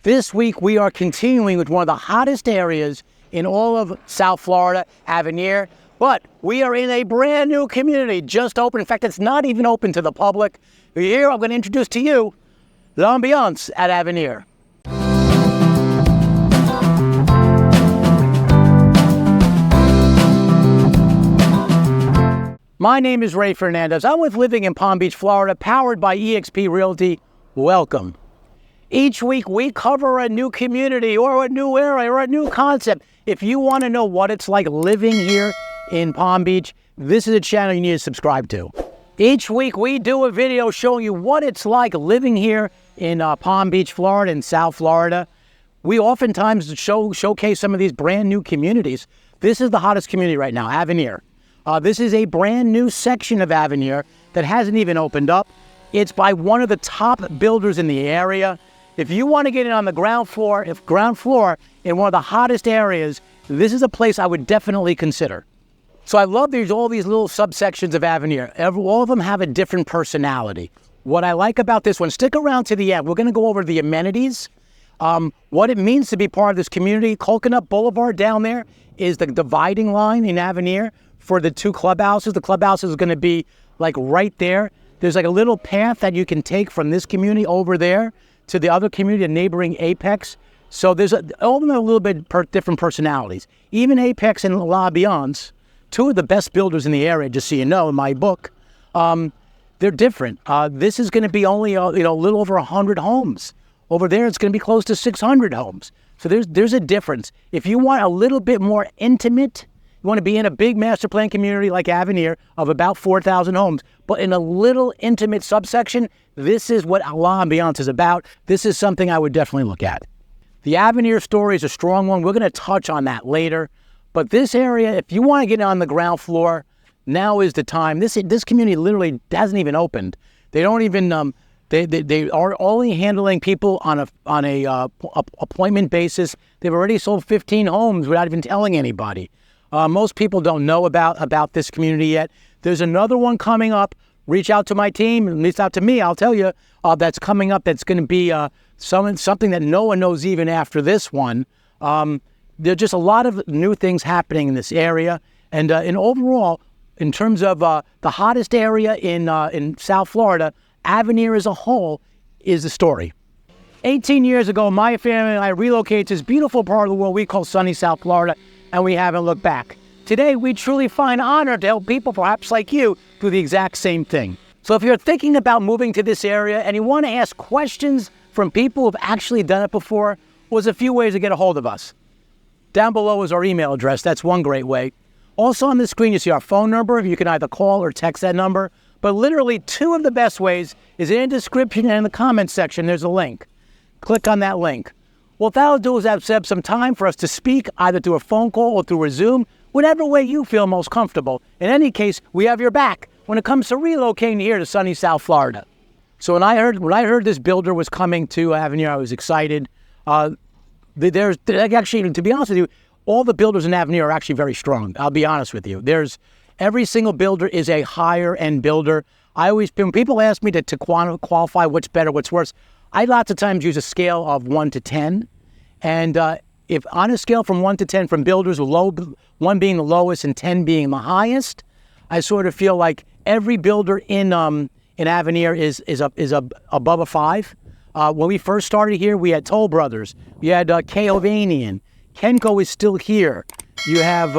This week, we are continuing with one of the hottest areas in all of South Florida, Avenir. But we are in a brand new community, just open. In fact, it's not even open to the public. Here, I'm going to introduce to you L Ambiance at Avenir. My name is Fernandez. I'm with Living in Palm Beach, Florida, powered by eXp Realty. Welcome. Each week, we cover a new community or a new area or a new concept. If you want to know what it's like living here in Palm Beach, this is a channel you need to subscribe to. Each week, we do a video showing you what it's like living here in Palm Beach, Florida, and South Florida. We oftentimes showcase some of these brand new communities. This is the hottest community right now, Avenir. This is a brand new section of Avenir that hasn't even opened up. It's by one of the top builders in the area. If you want to get in on the ground floor in one of the hottest areas, this is a place I would definitely consider. So I love all these little subsections of Avenir. All of them have a different personality. What I like about this one, stick around to the end. We're going to go over the amenities, what it means to be part of this community. Coconut Boulevard down there is the dividing line in Avenir for the two clubhouses. The clubhouse is going to be like right there. There's like a little path that you can take from this community over there to the other community, a neighboring Apex. So there's all of them have a little bit different personalities. Even Apex and L Ambiance, two of the best builders in the area, just so you know, in my book, they're different. This is going to be only a little over 100 homes. Over there, it's going to be close to 600 homes. So there's a difference. If you want a little bit more intimate, you want to be in a big master plan community like Avenir of about 4,000 homes, but in a little intimate subsection, this is what L Ambiance is about. This is something I would definitely look at. The Avenir story is a strong one. We're going to touch on that later. But this area, if you want to get on the ground floor, now is the time. This community literally hasn't even opened. They don't even, they are only handling people on a appointment basis. They've already sold 15 homes without even telling anybody. Most people don't know about this community yet. There's another one coming up. Reach out to my team, reach out to me. I'll tell you that's coming up. That's going to be something that no one knows even after this one. There's just a lot of new things happening in this area. And overall, in terms of the hottest area in South Florida, Avenir as a whole is the story. 18 years ago, my family and I relocated to this beautiful part of the world we call sunny South Florida, and we haven't looked back. Today, we truly find honor to help people perhaps like you do the exact same thing. So if you're thinking about moving to this area and you want to ask questions from people who've actually done it before, well, there's a few ways to get a hold of us. Down below is our email address. That's one great way. Also on the screen, you see our phone number. You can either call or text that number. But literally, two of the best ways is in the description and in the comments section. There's a link. Click on that link. What that'll do is have set up some time for us to speak either through a phone call or through a Zoom, whatever way you feel most comfortable. In any case, we have your back when it comes to relocating here to sunny South Florida. So when I heard this builder was coming to Avenir, I was excited. There's actually, to be honest with you, all the builders in Avenir are actually very strong. I'll be honest with you. Every single builder is a higher end builder. When people ask me to qualify what's better, what's worse, I lots of times use a scale of 1 to 10. And if on a scale from 1 to 10, from builders, 1 being the lowest and 10 being the highest, I sort of feel like every builder in Avenir is above a 5. When we first started here, we had Toll Brothers, we had Kovanian, Kenco is still here. You have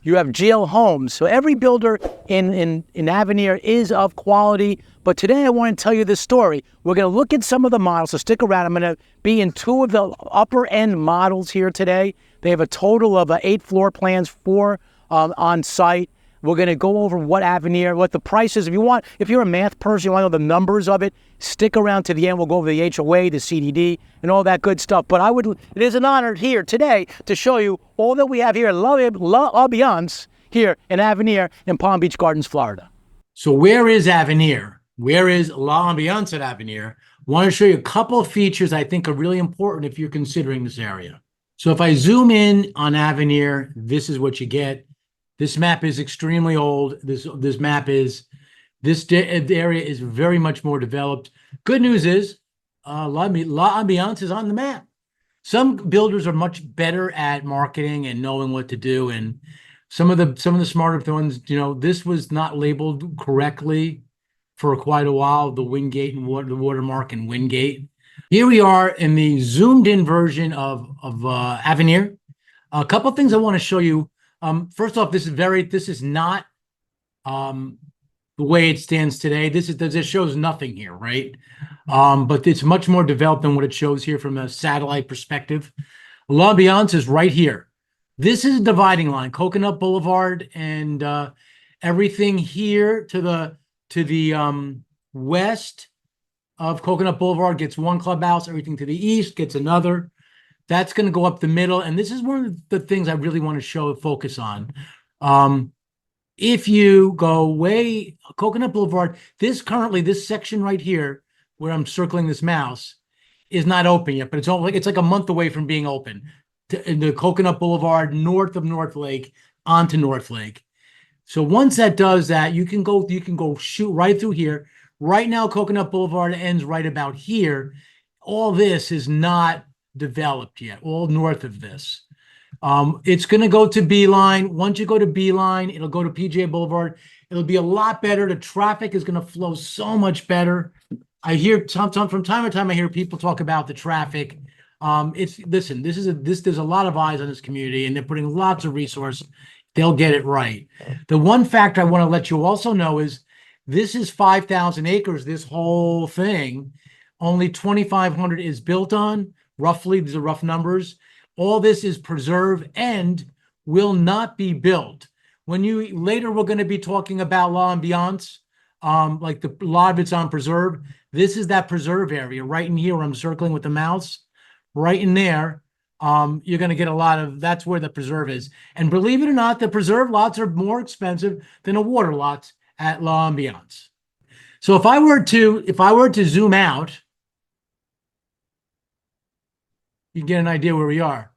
GL Homes. So every builder in Avenir is of quality. But today I want to tell you this story. We're going to look at some of the models, so stick around. I'm going to be in two of the upper end models here today. They have a total of 8 floor plans, 4 on site. We're going to go over what Avenir, what the price is. If you're a math person, you want to know the numbers of it, stick around to the end. We'll go over the HOA, the CDD, and all that good stuff. But it is an honor here today to show you all that we have here at L Ambiance here in Avenir in Palm Beach Gardens, Florida. So where is Avenir? Where is L Ambiance at Avenir? I want to show you a couple of features I think are really important if you're considering this area. So if I zoom in on Avenir, this is what you get. This map is extremely old. This area is very much more developed. Good news is La Ambiance is on the map. Some builders are much better at marketing and knowing what to do, and some of the smarter ones, this was not labeled correctly for quite a while. The Wingate and the watermark and Wingate. Here we are in the zoomed in version of Avenir. A couple of things I want to show you. First off, this is not um, the way it stands today. This shows nothing here, right? But it's much more developed than what it shows here from a satellite perspective. L'Ambiance is right here. This is a dividing line, Coconut Boulevard, and everything here to the west of Coconut Boulevard gets one clubhouse. Everything to the east gets another. That's going to go up the middle, and this is one of the things I really want to focus on. If you go way Coconut Boulevard, this section right here where I'm circling this mouse is not open yet, but it's like a month away from being open. The Coconut Boulevard north of North Lake onto North Lake. So once that does that, you can go shoot right through here. Right now, Coconut Boulevard ends right about here. All this is not developed yet, all north of this. It's going to go to Beeline. Once you go to Beeline, it'll go to PGA Boulevard. It'll be a lot better. The traffic is going to flow so much better. I hear from time to time, I hear people talk about the traffic. There's a lot of eyes on this community, and they're putting lots of resources. They'll get it right. The one factor I want to let you also know is this is 5,000 acres, this whole thing. Only 2,500 is built on, roughly. These are rough numbers. All this is preserve and will not be built. Later, we're going to be talking about L'Ambiance, like a lot of it's on preserve. This is that preserve area right in here where I'm circling with the mouse. Right in there, you're going to get that's where the preserve is. And believe it or not, the preserve lots are more expensive than the water lots at L'Ambiance. So if I were to zoom out, you get an idea where we are.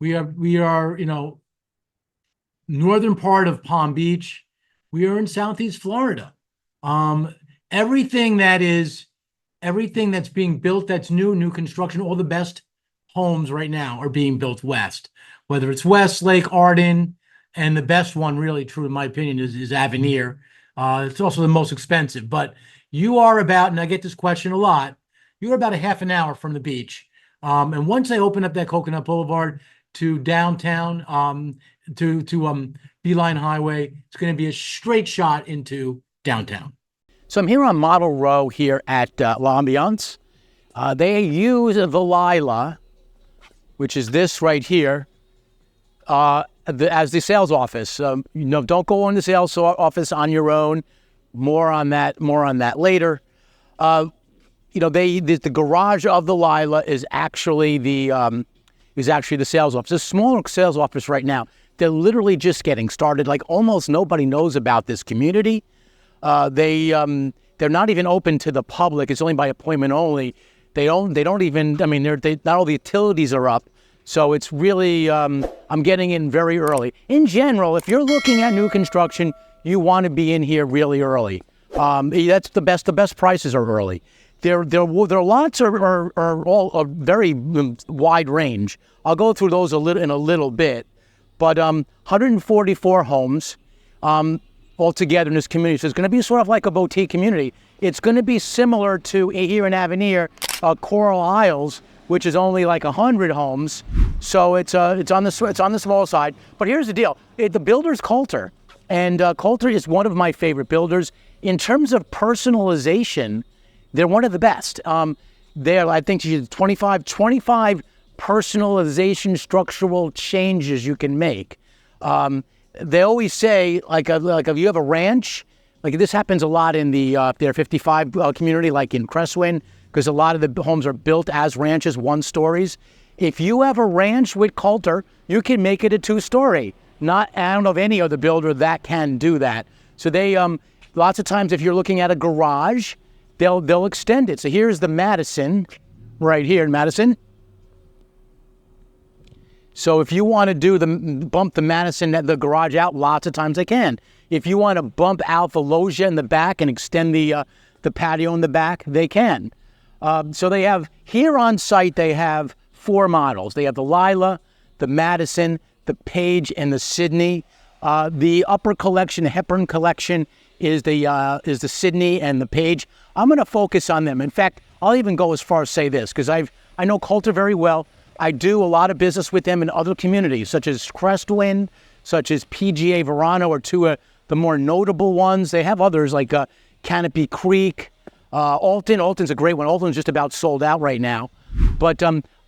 We are, northern part of Palm Beach. We are in Southeast Florida. Everything that's being built, that's new construction, all the best homes right now are being built west, whether it's Westlake, Arden, and the best one, really true in my opinion, is Avenir. It's also the most expensive, but you are about, and I get this question a lot, you're about a half an hour from the beach. And once I open up that Coconut Boulevard to downtown, to Beeline Highway, it's going to be a straight shot into downtown. So I'm here on Model Row here at L'Ambiance. They use the Lila, which is this right here, as the sales office. Don't go in the sales office on your own. More on that later. The garage of the Lila is actually the sales office. It's a smaller sales office right now. They're literally just getting started. Like almost nobody knows about this community. They're not even open to the public. It's only by appointment only. They don't even. Not all the utilities are up. So it's really. I'm getting in very early. In general, if you're looking at new construction, you want to be in here really early. That's the best. The best prices are early. Their lots are all a very wide range. I'll go through those in a little bit, but 144 homes altogether in this community. So it's going to be sort of like a boutique community. It's going to be similar to here in Avenir, Coral Isles, which is only like 100 homes. So it's on the small side. But here's the deal: the builder's Coulter, and Coulter is one of my favorite builders in terms of personalization. They're one of the best. I think 25 personalization structural changes you can make. They always say, like if you have a ranch, like this happens a lot in the their 55 community, like in Crestwyn, because a lot of the homes are built as ranches, 1-stories. If you have a ranch with Coulter, you can make it a 2-story. I don't know of any other builder that can do that. So they lots of times if you're looking at a garage, they'll extend it. So here's the Madison, right here in Madison. So if you want to bump the Madison, the garage out, lots of times they can. If you want to bump out the loggia in the back and extend the patio in the back, they can. So they have, here on site, they have 4 models. They have the Lila, the Madison, the Page, and the Sydney. The upper collection, the Hepburn collection, is the Sydney and the Page. I'm going to focus on them. In fact, I'll even go as far as say this, because I know Coulter very well. I do a lot of business with them in other communities, such as Crestwind, such as PGA Verano, are 2 of the more notable ones. They have others like Canopy Creek, Alton. Alton's a great one. Alton's just about sold out right now. But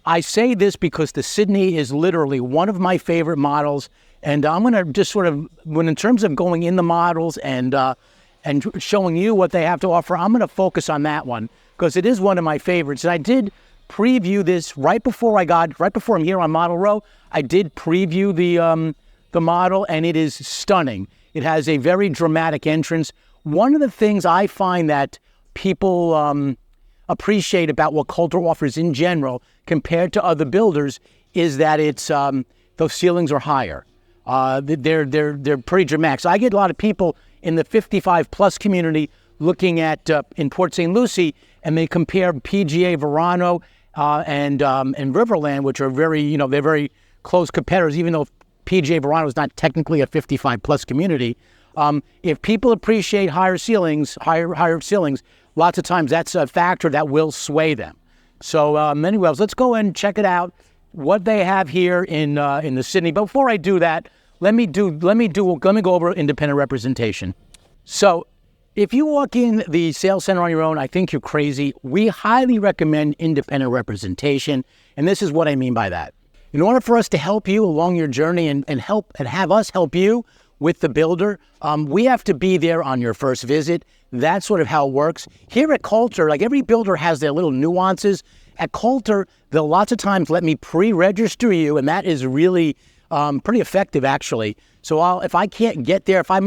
I say this because the Sydney is literally one of my favorite models. And I'm going to just sort of, in terms of going in the models and showing you what they have to offer, I'm going to focus on that one because it is one of my favorites. And I did preview this right before I'm here on Model Row. I did preview the model, and it is stunning. It has a very dramatic entrance. One of the things I find that people appreciate about what Coulter offers in general compared to other builders is that it's those ceilings are higher. They're pretty dramatic. So I get a lot of people in the 55 plus community looking at in Port St. Lucie, and they compare PGA Verano and Riverland, which are they're very close competitors, even though PGA Verano is not technically a 55 plus community. If people appreciate higher ceilings, lots of times that's a factor that will sway them. So anyways, let's go and check it out, what they have here in the Sydney. But before I do that, let me go over independent representation. So if you walk in the sales center on your own, I think you're crazy. We highly recommend independent representation, and this is what I mean by that. In order for us to help you along your journey and have us help you with the builder, we have to be there on your first visit. That's sort of how it works. Here at Coulter, like every builder has their little nuances. At Coulter, they'll lots of times let me pre-register you, and that is really pretty effective, actually. So if I can't get there, if I'm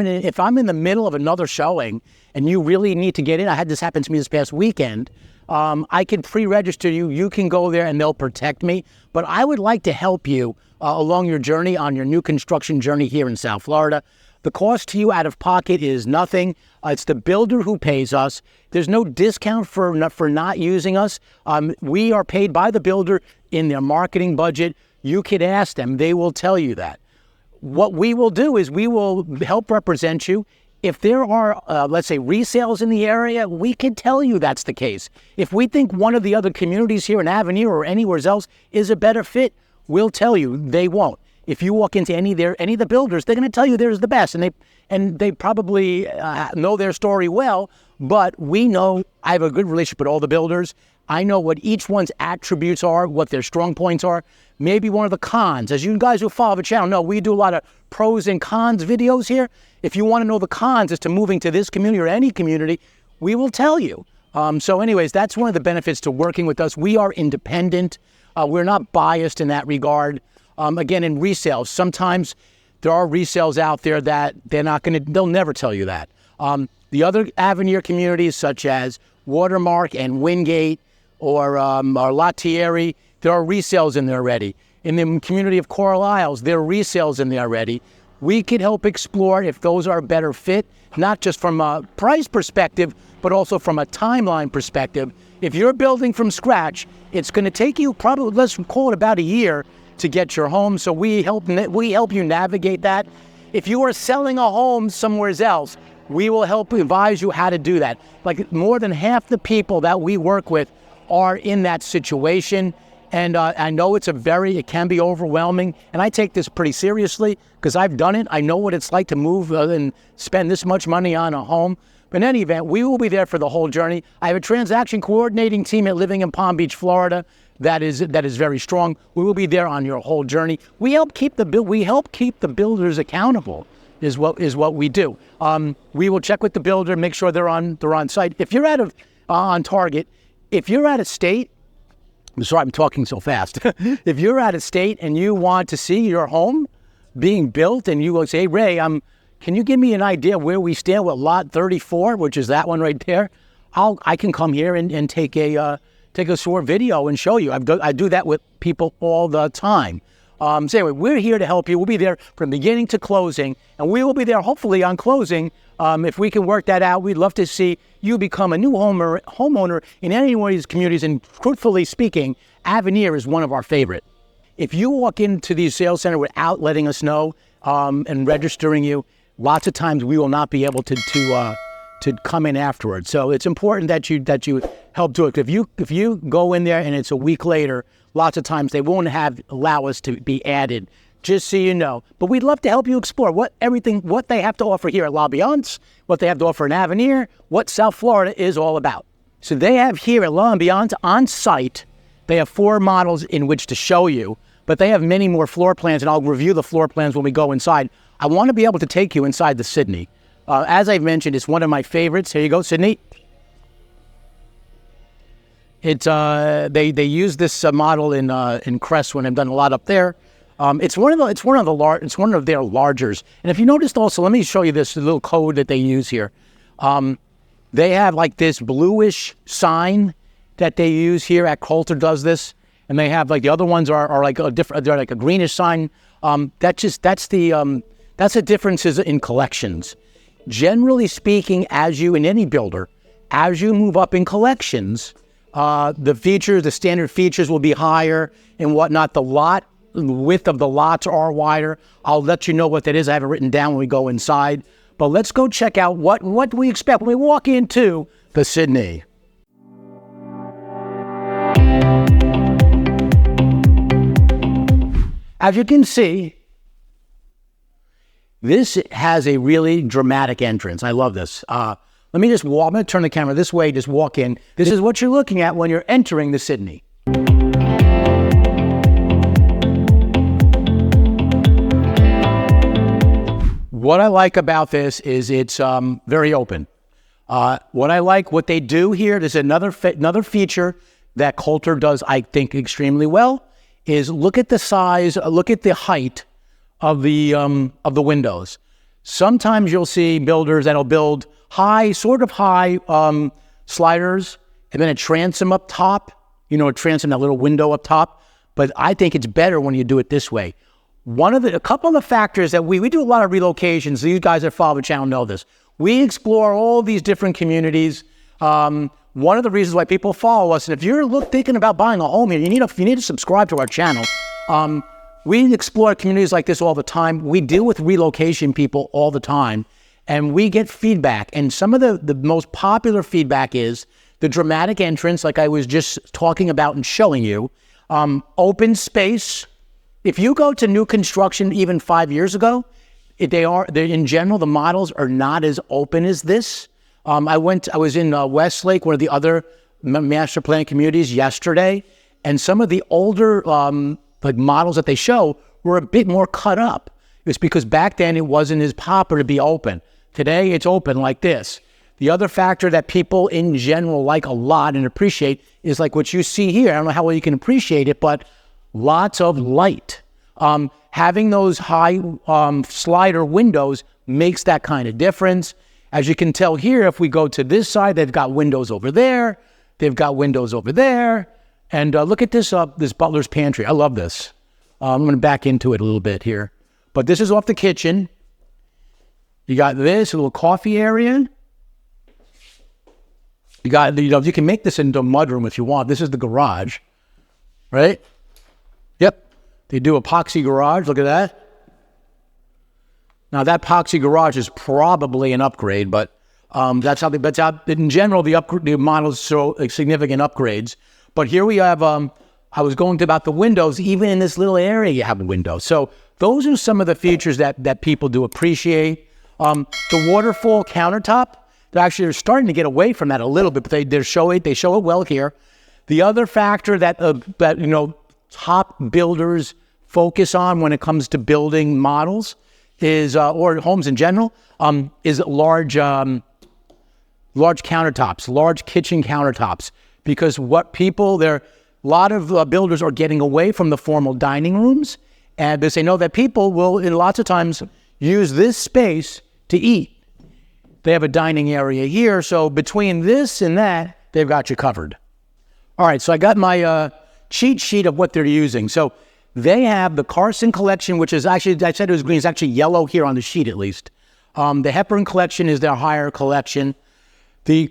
in the middle of another showing and you really need to get in, I had this happen to me this past weekend, I can pre-register you. You can go there and they'll protect me. But I would like to help you along your journey on your new construction journey here in South Florida. The cost to you out of pocket is nothing. It's the builder who pays us. There's no discount for not using us. We are paid by the builder in their marketing budget. You could ask them. They will tell you that. What we will do is we will help represent you. If there are, let's say, resales in the area, we can tell you that's the case. If we think one of the other communities here in Avenir or anywhere else is a better fit, we'll tell you. They won't. If you walk into any of the builders, they're going to tell you theirs is the best, and they probably know their story well. But we know, I have a good relationship with all the builders. I know what each one's attributes are, what their strong points are. Maybe one of the cons, as you guys who follow the channel know, we do a lot of pros and cons videos here. If you want to know the cons as to moving to this community or any community, we will tell you. So anyways, that's one of the benefits to working with us. We are independent. We're not biased in that regard. Again, in resales, sometimes there are resales out there that they'll never tell you that. The other Avenir communities, such as Watermark and Wingate or Latieri, there are resales in there already. In the community of Coral Isles, there are resales in there already. We could help explore if those are a better fit, not just from a price perspective, but also from a timeline perspective. If you're building from scratch, it's going to take you probably, let's call it about a year to get your home. So we help you navigate that. If you are selling a home somewhere else, we will help advise you how to do that. Like more than half the people that we work with are in that situation. And I know it can be overwhelming. And I take this pretty seriously because I've done it. I know what it's like to move and spend this much money on a home. But in any event, we will be there for the whole journey. I have a transaction coordinating team at Living in Palm Beach, Florida, that is very strong. We will be there on your whole journey. We help keep the builders accountable. Is what we do. We will check with the builder, make sure they're on site. If you're on target, if you're out of state, I'm sorry, I'm talking so fast. If you're out of state and you want to see your home being built, and you will say, hey, Ray, can you give me an idea where we stand with lot 34, which is that one right there? I can come here and take a short video and show you. I do that with people all the time. So anyway, we're here to help you. We'll be there from beginning to closing, and we will be there hopefully on closing If we can work that out, we'd love to see you become a new homeowner in any one of these communities. And truthfully speaking, Avenir is one of our favorite. If you walk into these sales center without letting us know and registering you, lots of times we will not be able to come in afterwards. So it's important that you help do it. If you go in there and it's a week later, lots of times they won't allow us to be added. Just so you know. But we'd love to help you explore what they have to offer here at L Ambiance, what they have to offer in Avenir, what South Florida is all about. So they have here at L Ambiance on site, they have 4 models in which to show you, but they have many more floor plans, and I'll review the floor plans when we go inside. I want to be able to take you inside the Sydney. As I've mentioned, it's one of my favorites. Here you go, Sydney. It's they use this model in Crestwood. I've done a lot up there. It's one of their largers. And if you noticed also, let me show you this little code that they use here. They have like this bluish sign that they use here at Coulter does this, and they have like the other ones are like a different. They're like a greenish sign. That's the differences in collections. Generally speaking, as you move up in collections, the standard features will be higher and whatnot. The width of the lots are wider. I'll let you know what that is. I have it written down when we go inside. But let's go check out what we expect when we walk into the Sydney. As you can see, this has a really dramatic entrance. I love this. I'm going to turn the camera this way, just walk in. This is what you're looking at when you're entering the Sydney. What I like about this is it's very open. What they do here, there's another feature that Coulter does, I think, extremely well, is look at the size, look at the height of the windows. Sometimes you'll see builders that'll build sort of high sliders, and then a transom up top, a transom, that little window up top. But I think it's better when you do it this way. A couple of the factors that we do a lot of relocations. These guys that follow the channel know this. We explore all these different communities. One of the reasons why people follow us, and if you're thinking about buying a home here, you need to subscribe to our channel. We explore communities like this all the time. We deal with relocation people all the time, and we get feedback. And some of the most popular feedback is the dramatic entrance, like I was just talking about and showing you. Open space. If you go to new construction even 5 years ago, in general, the models are not as open as this. I was in Westlake, one of the other master plan communities yesterday, and some of the older models that they show were a bit more cut up. It's because back then it wasn't as popular to be open. Today it's open like this. The other factor that people in general like a lot and appreciate is like what you see here. I don't know how well you can appreciate it, but lots of light. Having those high slider windows makes that kind of difference. As you can tell here, if we go to this side, they've got windows over there. They've got windows over there. And look at this butler's pantry. I love this. I'm going to back into it a little bit here. But this is off the kitchen. You got this, a little coffee area. You got, you can make this into a mudroom if you want. This is the garage, right? Yep. They do epoxy garage. Look at that. Now that epoxy garage is probably an upgrade, but that's how in general the models show significant upgrades. But here we have. I was going to about the windows. Even in this little area, you have a window. So those are some of the features that people do appreciate. The waterfall countertop. They're starting to get away from that a little bit, but they show it well here. The other factor that top builders focus on when it comes to building models is or homes in general is large countertops, large kitchen countertops, because a lot of builders are getting away from the formal dining rooms, and because they know that people will, in lots of times, use this space to eat. They have a dining area here, so between this and that, they've got you covered. All right, so I got my cheat sheet of what they're using. So they have the Carson collection, which is actually, I said it was green, it's actually yellow here on the sheet at least. The Hepburn collection is their higher collection. They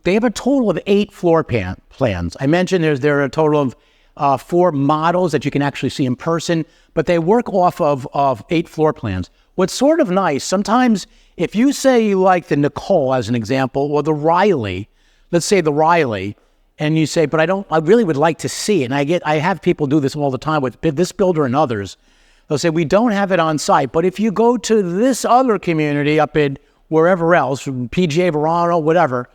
have a total of 8 floor plans. I mentioned there are a total of 4 models that you can actually see in person, but they work off of 8 floor plans. What's sort of nice, sometimes if you say you like the Nicole as an example, or the Riley, let's say the Riley, and you say, but I really would like to see it. And I have people do this all the time with this builder and others. They'll say, we don't have it on site, but if you go to this other community up in wherever else, PGA, Verano, whatever,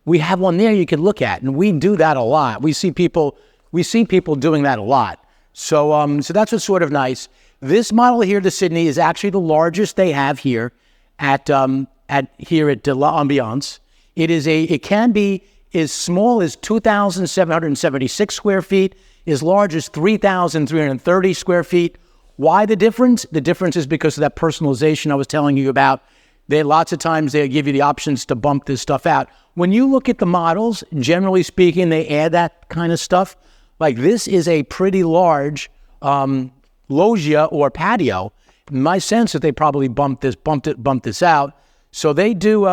we have one there you can look at. And we do that a lot. We see people doing that a lot. So that's what's sort of nice. This model here, the Sydney, is actually the largest they have here at L Ambiance. It can be as small as 2,776 square feet, as large as 3,330 square feet. Why the difference? The difference is because of that personalization I was telling you about. Lots of times they give you the options to bump this stuff out. When you look at the models, generally speaking, they add that kind of stuff. Like this is a pretty large loggia or patio. My sense is they probably bumped this out. So they do.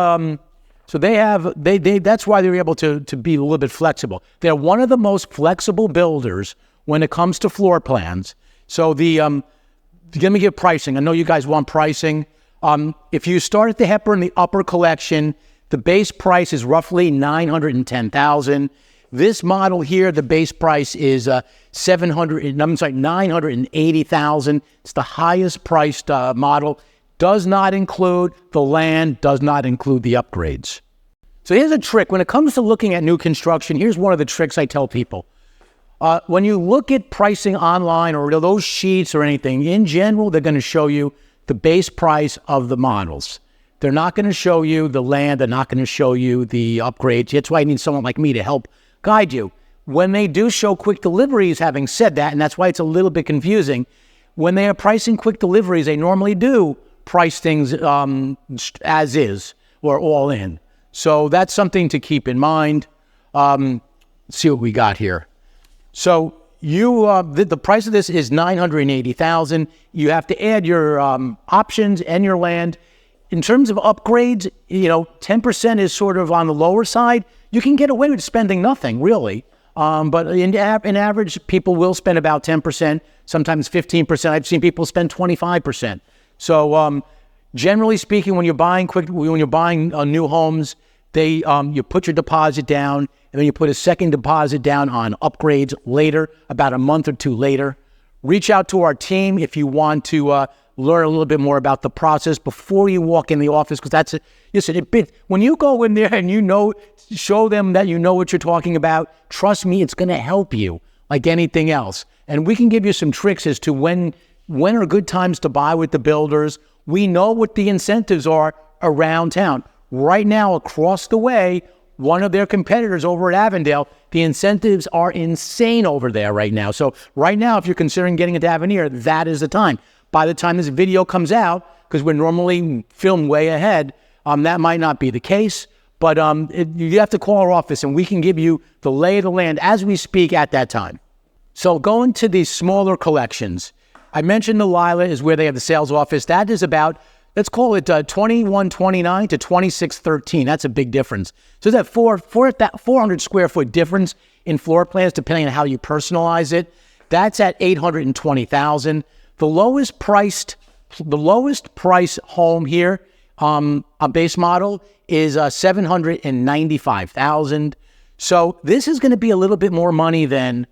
That's why they're able to be a little bit flexible. They're one of the most flexible builders when it comes to floor plans. So let me give pricing. I know you guys want pricing. If you start at the Hepburn, the upper collection, the base price is roughly $910,000. This model here, the base price is $980,000. It's the highest priced model. Does not include the land, does not include the upgrades. So here's a trick. When it comes to looking at new construction, here's one of the tricks I tell people. When you look at pricing online or those sheets or anything, in general, they're going to show you the base price of the models. They're not going to show you the land. They're not going to show you the upgrades. That's why I need someone like me to help guide you. When they do show quick deliveries, having said that, and that's why it's a little bit confusing, when they are pricing quick deliveries, they normally do price things as is or all in. So that's something to keep in mind. Let's see what we got here. So the price of this is $980,000. You have to add your options and your land. In terms of upgrades, 10% is sort of on the lower side. You can get away with spending nothing, really. But in average, people will spend about 10%, sometimes 15%. I've seen people spend 25%. So generally speaking, when you're buying new homes, you put your deposit down, and then you put a second deposit down on upgrades later, about a month or two later. Reach out to our team if you want to learn a little bit more about the process before you walk in the office, because when you go in there and show them that you know what you're talking about, trust me, it's going to help you like anything else. And we can give you some tricks as to when are good times to buy with the builders. We know what the incentives are around town. Right now, across the way, one of their competitors over at Avondale, the incentives are insane over there right now. So right now, if you're considering getting into Avenir, that is the time. By the time this video comes out, because we're normally filmed way ahead, that might not be the case. But you have to call our office, and we can give you the lay of the land as we speak at that time. So going to these smaller collections, I mentioned the Lila is where they have the sales office. That is about, let's call it 2129 to 2613. That's a big difference. So that 400 square foot difference in floor plans, depending on how you personalize it, that's at $820,000. The lowest price home here, a base model, is $795,000. So this is going to be a little bit more money than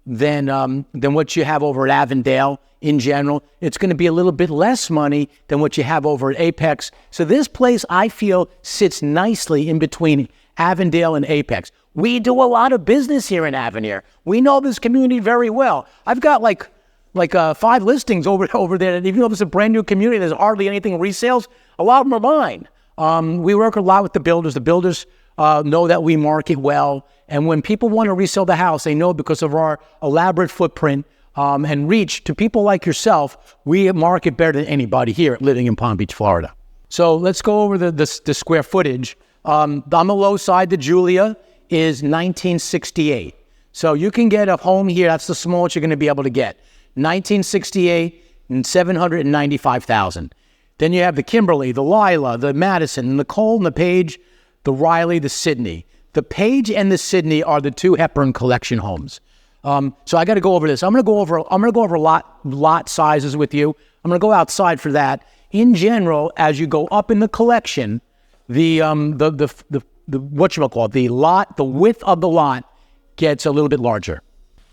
what you have over at Avondale in general. It's going to be a little bit less money than what you have over at Apex. So this place, I feel, sits nicely in between Avondale and Apex. We do a lot of business here in Avenir. We know this community very well. I've got like 5 listings over there. And even though it's a brand new community, there's hardly anything resales. A lot of them are mine. We work a lot with the builders. The builders know that we market well. And when people want to resell the house, they know because of our elaborate footprint and reach to people like yourself, we market better than anybody here living in Palm Beach, Florida. So let's go over the square footage. On the low side, the Julia is 1968. So you can get a home here. That's the smallest you're going to be able to get. 1968 and $795,000. Then you have the Kimberly, the Lila, the Madison, the Cole, and the Page, the Riley, the Sydney. The Page and the Sydney are the 2 Hepburn collection homes. So I got to go over this. I'm going to go over lot sizes with you. I'm going to go outside for that. In general, as you go up in the collection, the width of the lot gets a little bit larger.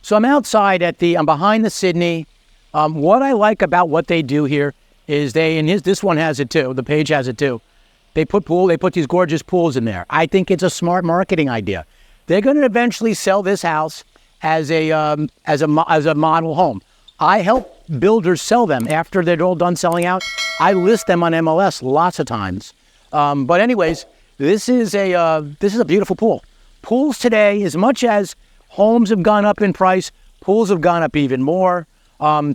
So I'm outside I'm behind the Sydney. What I like about what they do here is this one has it too. The Page has it too. They put these gorgeous pools in there. I think it's a smart marketing idea. They're going to eventually sell this house as a model home. I help builders sell them after they're all done selling out. I list them on MLS lots of times. But anyways, this is a beautiful pool. Pools today, as much as homes have gone up in price, pools have gone up even more.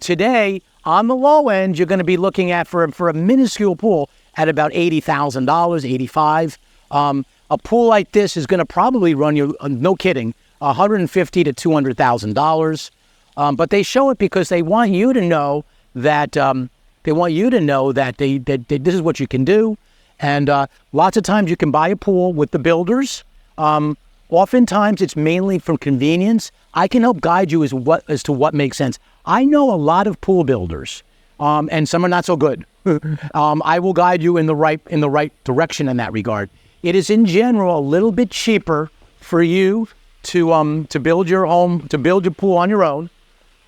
Today, on the low end, you're going to be looking at for a minuscule pool at about $80,000, $85,000. A pool like this is going to probably run you, no kidding, $150,000 to $200,000. But they show it because they want you to know that this is what you can do. And lots of times you can buy a pool with the builders. Oftentimes it's mainly from convenience. I can help guide you as to what makes sense. I know a lot of pool builders, and some are not so good. I will guide you in the right direction in that regard. It is in general a little bit cheaper for you to build your home, to build your pool on your own,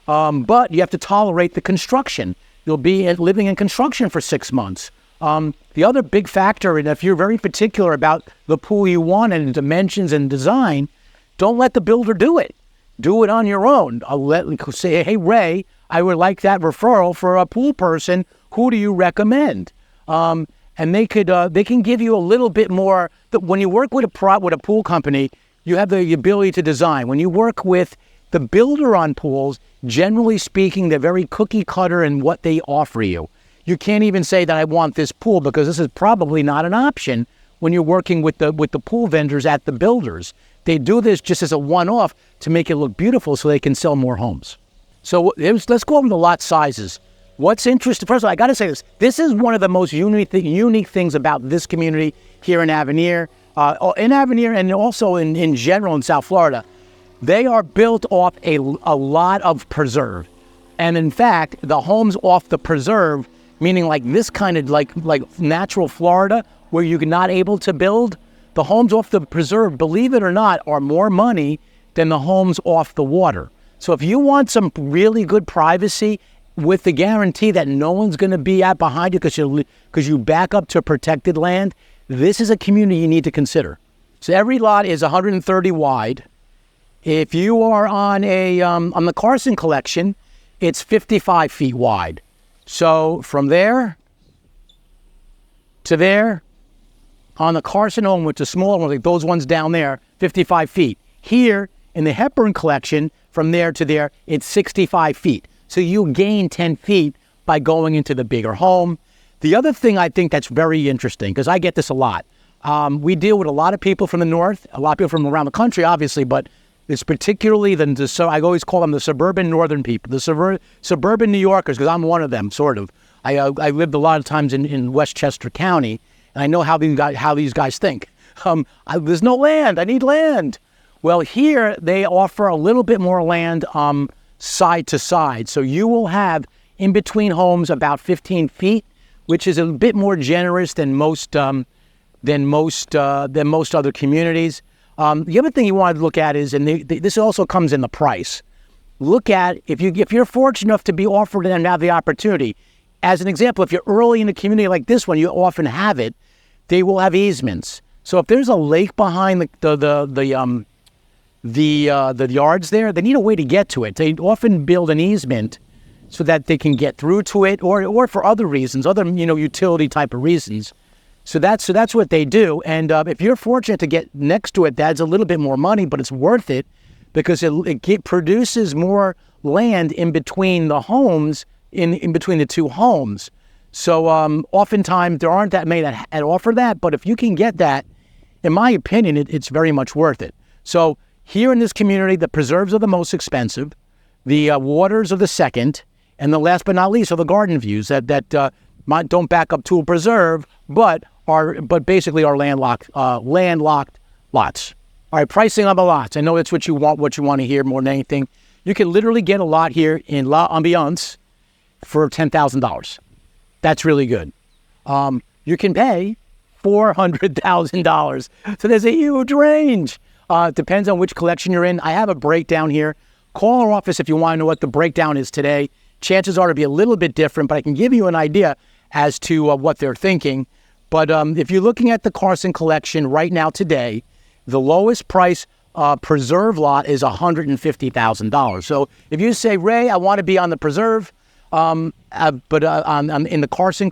but you have to tolerate the construction. You'll be living in construction for 6 months. The other big factor, and if you're very particular about the pool you want and dimensions and design, don't let the builder do it. Do it on your own. Say, hey, Ray, I would like that referral for a pool person. Who do you recommend? And they can give you a little bit more. When you work with a pool company, you have the ability to design. When you work with the builder on pools, generally speaking, they're very cookie cutter in what they offer you. You can't even say that I want this pool because this is probably not an option when you're working with the pool vendors at the builders. They do this just as a one-off to make it look beautiful so they can sell more homes. So let's go over the lot sizes. What's interesting, first of all, I got to say this. This is one of the most unique things about this community here in Avenir. And also in general in South Florida. They are built off a lot of preserve. And in fact, the homes off the preserve, meaning like this kind of like natural Florida where you're not able to build, the homes off the preserve, believe it or not, are more money than the homes off the water. So if you want some really good privacy with the guarantee that no one's going to be out behind you because you back up to protected land, this is a community you need to consider. So every lot is 130 wide. If you are on the Carson collection, it's 55 feet wide. So from there to there, on the Carson home, which is smaller ones, like those ones down there, 55 feet. Here in the Hepburn collection, from there to there, it's 65 feet. So you gain 10 feet by going into the bigger home. The other thing I think that's very interesting, because I get this a lot, we deal with a lot of people from the north, a lot of people from around the country, obviously, but it's particularly I always call them the suburban northern people, the suburban New Yorkers, because I'm one of them, sort of. I lived a lot of times in Westchester County, and I know how these guys think. There's no land. I need land. Well, here they offer a little bit more land side to side. So you will have in between homes about 15 feet, which is a bit more generous than most other communities. The other thing you want to look at is, and this also comes in the price. Look at if you're fortunate enough to be offered and have the opportunity. As an example, if you're early in a community like this one, you often have it. They will have easements. So if there's a lake behind the yards there, they need a way to get to it. They often build an easement so that they can get through to it, or for other reasons, utility type of reasons. So that's what they do. And if you're fortunate to get next to it, that's a little bit more money, but it's worth it because it produces more land in between the homes, in between the two homes. So oftentimes there aren't that many that offer that, but if you can get that, in my opinion, it's very much worth it. So here in this community, the preserves are the most expensive, the waters are the second, and the last but not least are the garden views that don't back up to a preserve, but basically are landlocked lots. All right, pricing on the lots. I know that's what you want to hear more than anything. You can literally get a lot here in L Ambiance for $10,000. That's really good. You can pay $400,000. So there's a huge range. Depends on which collection you're in. I have a breakdown here. Call our office if you want to know what the breakdown is today. Chances are to be a little bit different, but I can give you an idea as to what they're thinking. But if you're looking at the Carson collection right now today, the lowest price preserve lot is $150,000. So if you say, Ray, I want to be on the preserve, in the Carson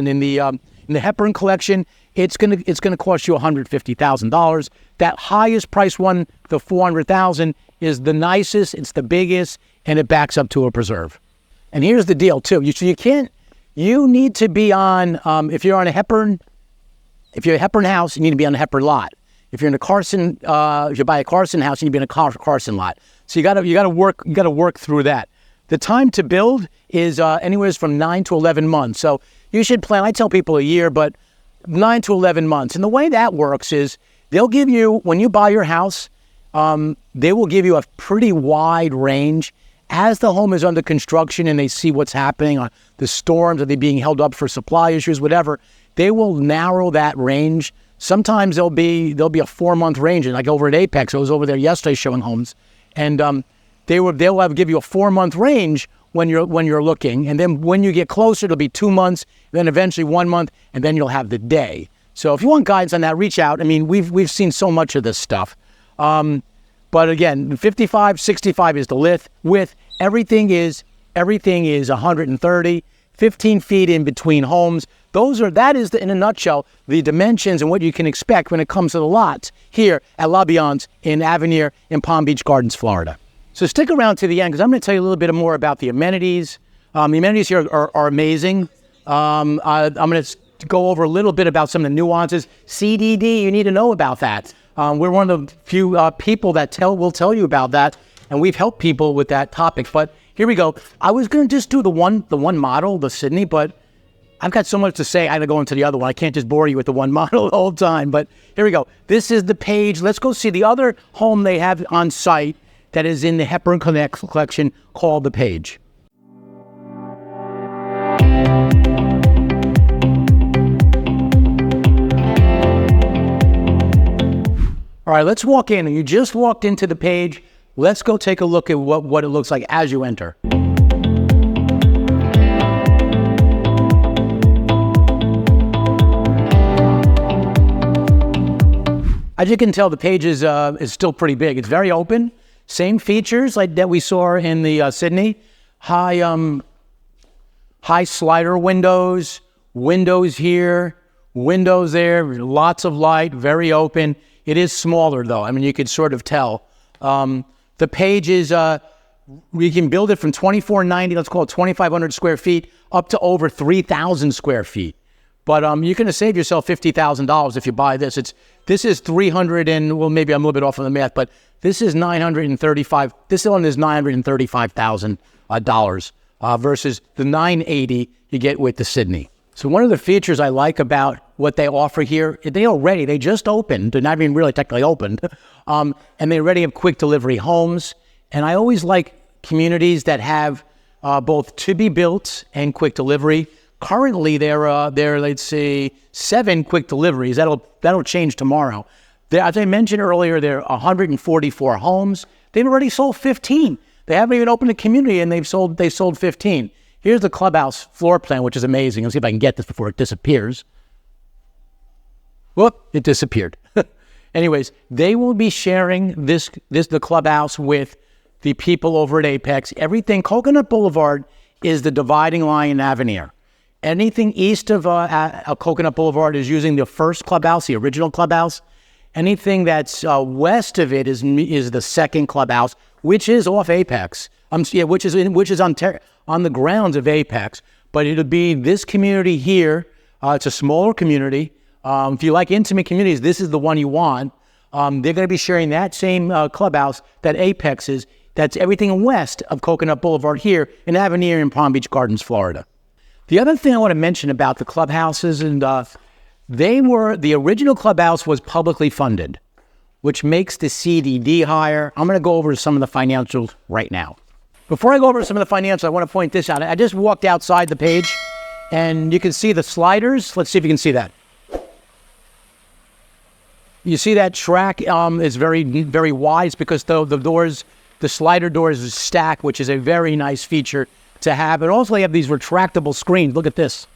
in the Hepburn collection, it's gonna cost you $150,000. That highest price one, the $400,000, is the nicest, it's the biggest, and it backs up to a preserve. And here's the deal too. You need to be on if you're a Hepburn house, you need to be on a Hepburn lot. If you're in a Carson, if you buy a Carson house, you need to be in a Carson lot. So you gotta work through that. The time to build is anywhere from 9 to 11 months. So you should plan. I tell people a year, but 9 to 11 months. And the way that works is they'll give you, when you buy your house, they will give you a pretty wide range. As the home is under construction and they see what's happening on the storms, are they being held up for supply issues, whatever, they will narrow that range. Sometimes there'll be a 4-month range. And like over at Apex, I was over there yesterday showing homes, and they'll give you a 4-month range when you're looking, and then when you get closer, it'll be 2 months, then eventually 1 month, and then you'll have the day. So if you want guidance on that, reach out. I mean, we've seen so much of this stuff. But again, 55, 65 is the width. Everything is 130, 15 feet in between homes. That is in a nutshell, the dimensions and what you can expect when it comes to the lots here at L Ambiance in Avenir in Palm Beach Gardens, Florida. So stick around to the end because I'm going to tell you a little bit more about the amenities. The amenities here are amazing. I'm going to go over a little bit about some of the nuances. CDD, you need to know about that. We're one of the few people that will tell you about that, and we've helped people with that topic. But here we go. I was going to just do the one model, the Sydney, but I've got so much to say. I got to go into the other one. I can't just bore you with the one model the whole time. But here we go. This is the page. Let's go see the other home they have on site that is in the Hepburn collection called the Page. All right, let's walk in. You just walked into the Page. Let's go take a look at what it looks like as you enter. As you can tell, the Page is still pretty big. It's very open. Same features like that we saw in the Sydney. High slider windows here, windows there, lots of light, very open. It is smaller though. I mean, you could sort of tell. The Page is, we can build it from 2,490, let's call it 2,500 square feet, up to over 3,000 square feet. But you're going to save yourself $50,000 if you buy this. This is 300 and, well, maybe I'm a little bit off on the math, but this is 935. This one is $935,000 versus the 980 you get with the Sydney. So one of the features I like about what they offer here, they just opened. They're not even really technically opened, and they already have quick delivery homes. And I always like communities that have both to be built and quick delivery. Currently, there are, let's say, 7 quick deliveries. That'll change tomorrow. As I mentioned earlier, there are 144 homes. They've already sold 15. They haven't even opened a community, and they've sold 15. Here's the clubhouse floor plan, which is amazing. Let's see if I can get this before it disappears. Whoop! It disappeared. Anyways, they will be sharing the clubhouse with the people over at Apex. Everything Coconut Boulevard is the dividing line in Avenir. Anything east of Coconut Boulevard is using the first clubhouse, the original clubhouse. Anything that's west of it is the second clubhouse, which is off Apex. Which is on the grounds of Apex. But it'll be this community here. It's a smaller community. If you like intimate communities, this is the one you want. They're going to be sharing that same clubhouse that Apex is. That's everything west of Coconut Boulevard here in Avenir in Palm Beach Gardens, Florida. The other thing I want to mention about the clubhouses, and the original clubhouse was publicly funded, which makes the CDD higher. I'm going to go over some of the financials right now. Before I go over some of the financials, I want to point this out. I just walked outside the page, and you can see the sliders. Let's see if you can see that. You see that track is very, very wide because the slider doors stack, which is a very nice feature to have. And also they have these retractable screens. Look at this.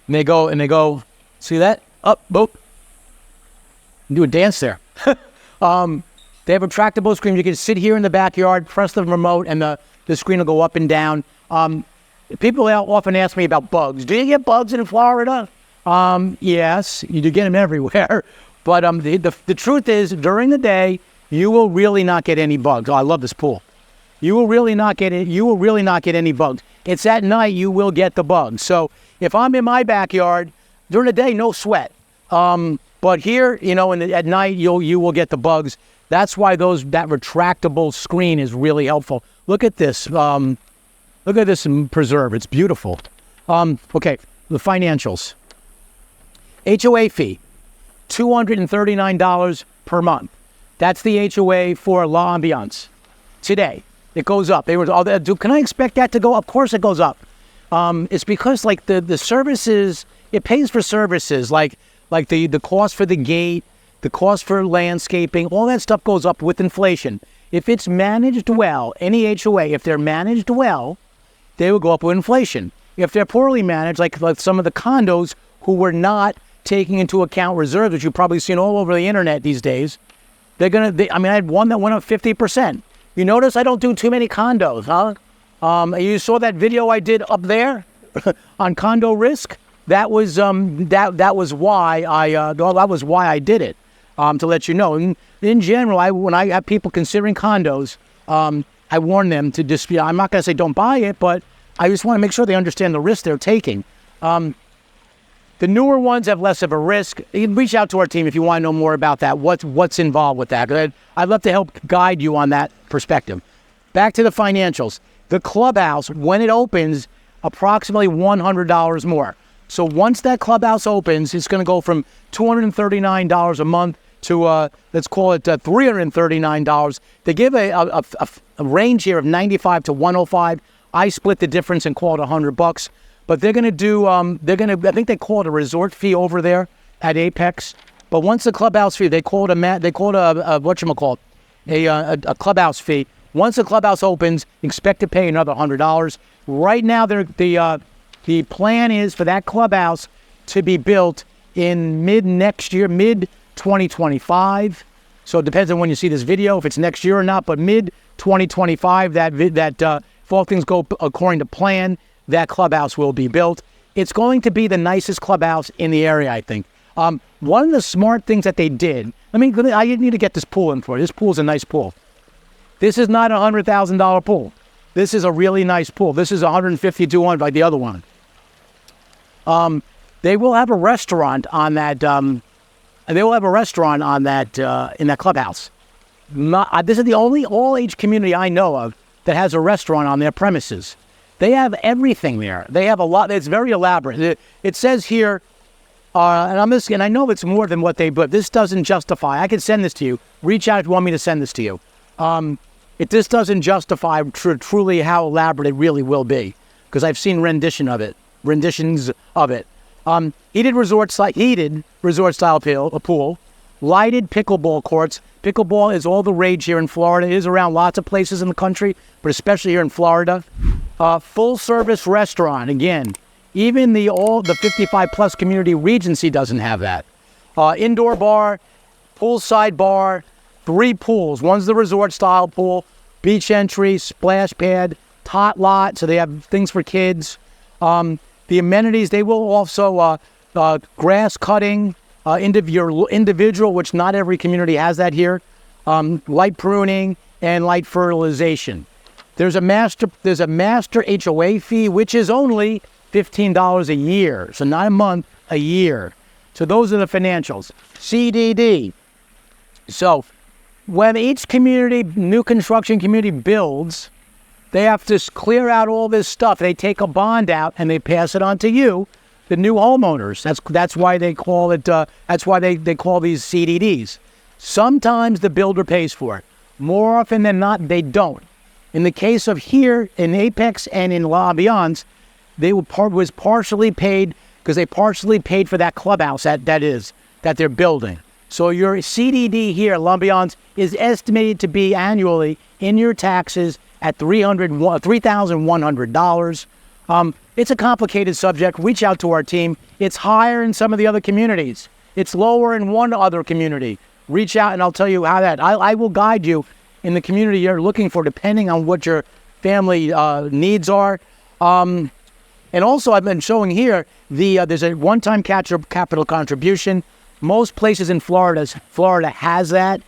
And they go, see that? Up, boop. Do a dance there. They have retractable screens. You can sit here in the backyard, press the remote, and the screen will go up and down. People often ask me about bugs. Do you get bugs in Florida? Yes, you do get them everywhere. But the truth is, during the day, you will really not get any bugs. Oh, I love this pool. You will really not get it. You will really not get any bugs. It's at night you will get the bugs. So if I'm in my backyard during the day, no sweat. But here, at night you will get the bugs. That's why that retractable screen is really helpful. Look at this. Look at this preserve. It's beautiful. Okay, the financials. HOA fee, $239 per month. That's the HOA for L Ambiance. Today, it goes up. Can I expect that to go up? Of course it goes up. It's because like the services, it pays for services like the cost for the gate, the cost for landscaping, all that stuff goes up with inflation. If it's managed well, any HOA, if they're managed well, they will go up with inflation. If they're poorly managed, like some of the condos who were not taking into account reserves, which you've probably seen all over the internet these days, I had one that went up 50%. You notice I don't do too many condos, huh? You saw that video I did up there on condo risk? That was why I did it, to let you know. In general, when I have people considering condos, I warn them to just, I'm not going to say don't buy it, but I just want to make sure they understand the risk they're taking. The newer ones have less of a risk. You can reach out to our team if you want to know more about that, what's involved with that. I'd love to help guide you on that perspective. Back to the financials. The clubhouse, when it opens, approximately $100 more. So once that clubhouse opens, it's going to go from $239 a month to, let's call it $339. They give a range here of 95 to 105. I split the difference and call it $100. But they're going to do, I think they call it a resort fee over there at Apex. But once the clubhouse fee, they call it a clubhouse fee. Once the clubhouse opens, expect to pay another $100. Right now, the plan is for that clubhouse to be built in mid-next year, mid-2025. So it depends on when you see this video, if it's next year or not. But mid-2025, if all things go according to plan, that clubhouse will be built. It's going to be the nicest clubhouse in the area, I think. One of the smart things that they did, I need to get this pool in for you. This pool is a nice pool. This is not a $100,000 pool. This is a really nice pool. This is $150,000 to $200,000 like the other one. They will have a restaurant on that. In that clubhouse. This is the only all-age community I know of that has a restaurant on their premises. They have everything there. They have a lot. It's very elaborate. It says here, and I know it's more than what but this doesn't justify. I can send this to you. Reach out if you want me to send this to you. This doesn't justify truly how elaborate it really will be, because I've seen renditions of it. Heated resort style pool, lighted pickleball courts. Pickleball is all the rage here in Florida. It is around lots of places in the country, but especially here in Florida. Full service restaurant. Again, even the 55 plus community Regency doesn't have that. Indoor bar, poolside bar, 3 pools. One's the resort style pool, beach entry, splash pad, tot lot. So they have things for kids. The amenities, they will also grass cutting, individual, which not every community has that here. Light pruning and light fertilization. There's a master HOA fee, which is only $15 a year. So not a month, a year. So those are the financials. CDD. So when each community, new construction community builds, They have to clear out all this stuff. They take a bond out and they pass it on to you, the new homeowners. That's why they call it. That's why they call these CDDs. Sometimes the builder pays for it. More often than not, they don't. In the case of here in Apex and in L Ambiance, they was partially paid because they partially paid for that clubhouse that they're building. So your CDD here, L Ambiance, is estimated to be annually in your taxes at $3,100. It's a complicated subject. Reach out to our team. It's higher in some of the other communities. It's lower in one other community. Reach out and I'll tell you how that. I will guide you in the community you're looking for, depending on what your family needs are. And also, I've been showing here there's a one-time capital contribution. Most places in Florida has that.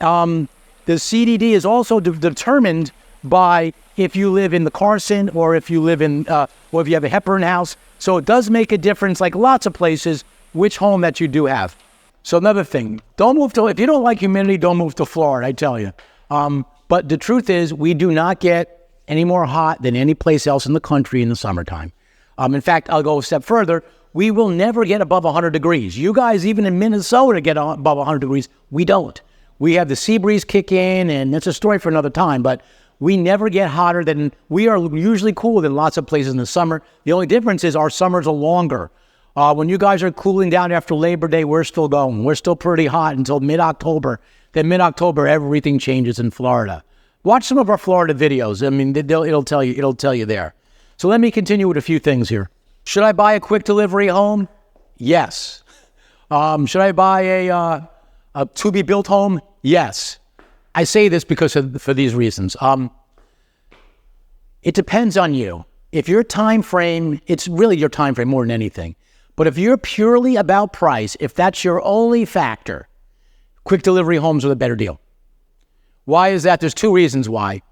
The CDD is also determined by if you live in the Carson or if you live in or if you have a Hepburn house. So it does make a difference, like lots of places, which home that you do have. So another thing, if you don't like humidity, don't move to Florida, I tell you. But the truth is, we do not get any more hot than any place else in the country in the summertime. In fact, I'll go a step further. We will never get above 100 degrees. You guys, even in Minnesota, get above 100 degrees. We don't. We have the sea breeze kick in, and it's a story for another time, but we never get hotter than, we are usually cooler than lots of places in the summer. The only difference is our summers are longer. When you guys are cooling down after Labor Day, we're still going. We're still pretty hot until mid-October. Then mid-October, everything changes in Florida. Watch some of our Florida videos. I mean, it'll tell you there. So let me continue with a few things here. Should I buy a quick delivery home? Yes. Should I buy a to-be-built home? Yes. I say this for these reasons. It depends on you. If your time frame, it's really your time frame more than anything. But if you're purely about price, if that's your only factor, quick delivery homes are the better deal. Why is that? There's two reasons why.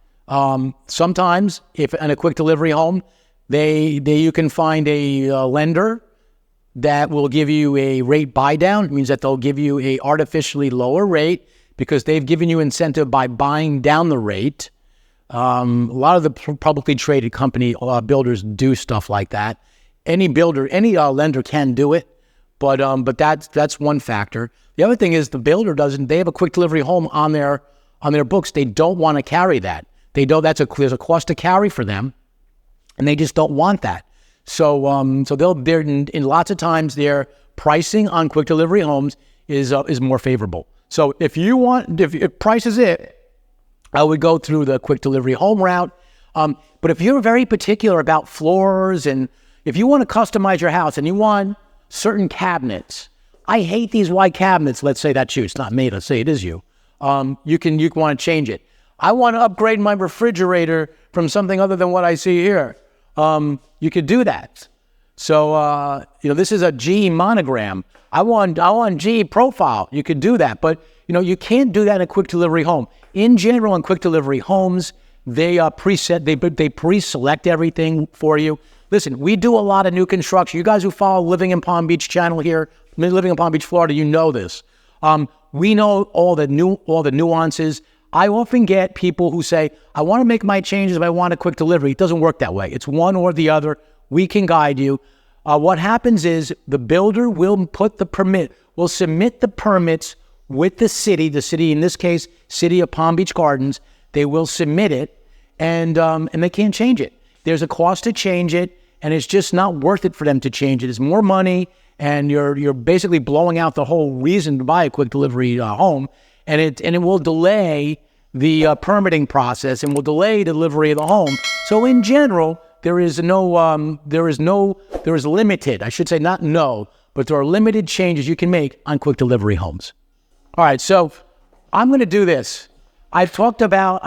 Sometimes, if in a quick delivery home, you can find a lender that will give you a rate buy down. It means that they'll give you a artificially lower rate because they've given you incentive by buying down the rate. A lot of the publicly traded company builders do stuff like that. Any lender can do it, but that's one factor. The other thing is the builder doesn't. They have a quick delivery home on their books. They don't want to carry that. There's a cost to carry for them, and they just don't want that. So they're in lots of times their pricing on quick delivery homes is more favorable. So if price is it, I would go through the quick delivery home route. But if you're very particular about floors and if you want to customize your house and you want certain cabinets, I hate these white cabinets. Let's say that's you. It's not me. Let's say it is you. You want to change it. I want to upgrade my refrigerator from something other than what I see here. You could do that. So, this is a G monogram. I want G profile. You could do that, but you can't do that in a quick delivery home. In general, in quick delivery homes, they pre-select everything for you. Listen, we do a lot of new construction. You guys who follow Living in Palm Beach channel here, Living in Palm Beach, Florida, you know this. We know all the nuances. I often get people who say, I want to make my changes, but I want a quick delivery. It doesn't work that way. It's one or the other. We can guide you. What happens is the builder will submit the permits with the city in this case, City of Palm Beach Gardens. They will submit it and they can't change it. There's a cost to change it, and it's just not worth it for them to change it. It's more money, and you're basically blowing out the whole reason to buy a quick delivery home, and it will delay the permitting process and will delay delivery of the home. So in general, there is limited, I should say not no, but there are limited changes you can make on quick delivery homes. All right, so I'm going to do this. I talked about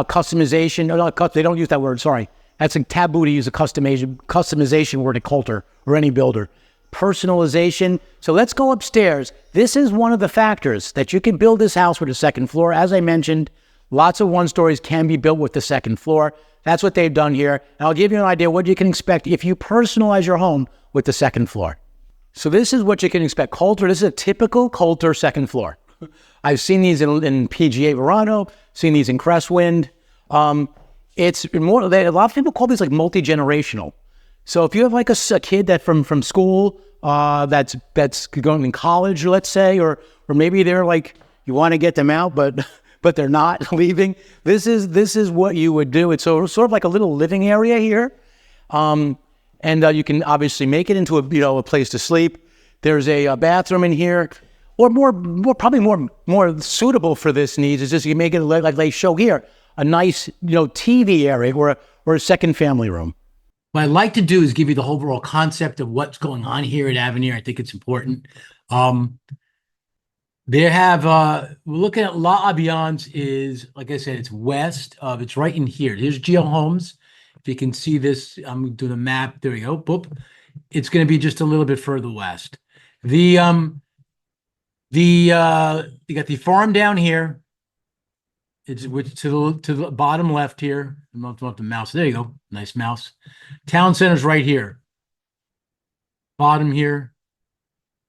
customization. No, they don't use that word. Sorry, that's a taboo to use a customization word at Coulter or any builder. Personalization. So let's go upstairs. This is one of the factors that you can build this house with a second floor. As I mentioned, lots of one-stories can be built with the second floor. That's what they've done here. And I'll give you an idea what you can expect if you personalize your home with the second floor. So this is what you can expect. Coulter, this is a typical Coulter second floor. I've seen these in PGA Verano, seen these in Crestwind. It's more, a lot of people call these like multi-generational. So if you have like a kid that from school that's going in college, let's say, or maybe they're like, you want to get them out, but they're not leaving. This is what you would do. It's sort of like a little living area here, and you can obviously make it into a place to sleep. There's a bathroom in here, or probably more suitable for this needs is just you make it like they show here, a nice TV area or a second family room. What I'd like to do is give you the overall concept of what's going on here at Avenir. I think it's important. They have, we're looking at La Ambiance is, like I said, it's west of, it's right in here. Here's Geo Homes. If you can see this, I'm doing a map. There we go. Boop. It's going to be just a little bit further west. You got the farm down here. It's to the bottom left here. I'm not the mouse. There you go. Nice mouse. Town center's right here. Bottom here.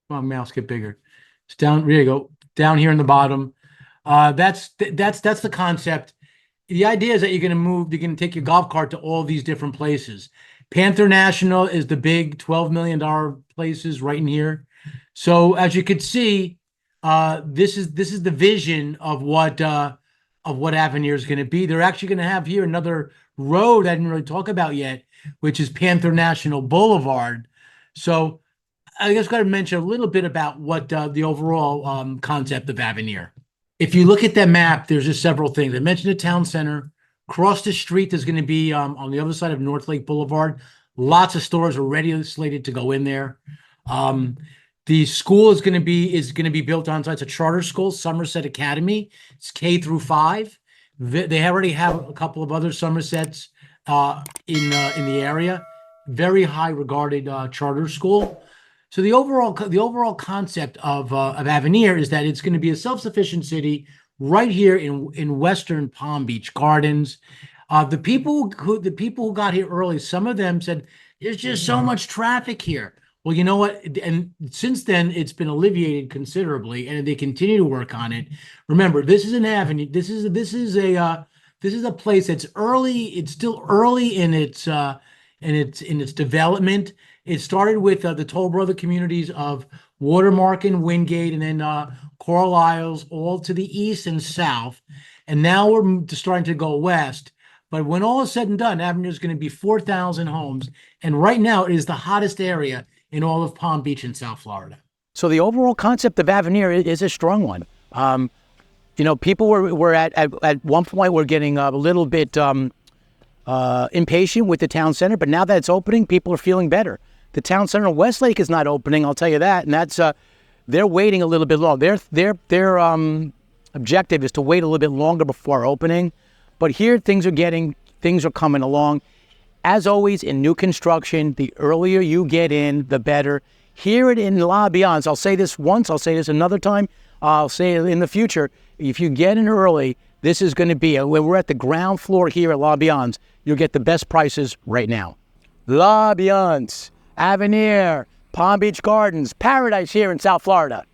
Come on, mouse, get bigger. It's down. There you go. Down here in the bottom. That's the concept. The idea is that you're going to move. You're going to take your golf cart to all these different places. Panther National is the big $12 million places right in here. So as you could see, this is the vision of what Avenir is going to be. They're actually going to have here another road I didn't really talk about yet, which is Panther National Boulevard. So I just got to mention a little bit about what the overall concept of Avenir. If you look at that map, there's just several things. I mentioned the town center. Across the street, there's going to be on the other side of North Lake Boulevard. Lots of stores already slated to go in there. The school is going to be built on site. It's a charter school, Somerset Academy. It's K through 5. They already have a couple of other Somersets in the area. Very high regarded charter school. So the overall concept of Avenir is that it's going to be a self-sufficient city right here in Western Palm Beach Gardens. The people who got here early, some of them said there's just so much traffic here. Well, you know what? And since then, it's been alleviated considerably, and they continue to work on it. Remember, this is an avenue. This is a place that's early. It's still early in its development. It started with the Toll Brother communities of Watermark and Wingate, and then Coral Isles, all to the east and south. And now we're starting to go west. But when all is said and done, Avenir is going to be 4,000 homes. And right now, it is the hottest area in all of Palm Beach and South Florida. So the overall concept of Avenir is a strong one. People were at one point were getting a little bit impatient with the town center, but now that it's opening, people are feeling better. The town center in Westlake is not opening, I'll tell you that, and that's they're waiting a little bit long. Their objective is to wait a little bit longer before opening, but here things are coming along. As always, in new construction, the earlier you get in, the better. Here in La Ambiance, I'll say this once, I'll say this another time, I'll say it in the future. If you get in early, this is going to be, when we're at the ground floor here at La Ambiance, you'll get the best prices right now. La Ambiance, Avenir, Palm Beach Gardens, paradise here in South Florida.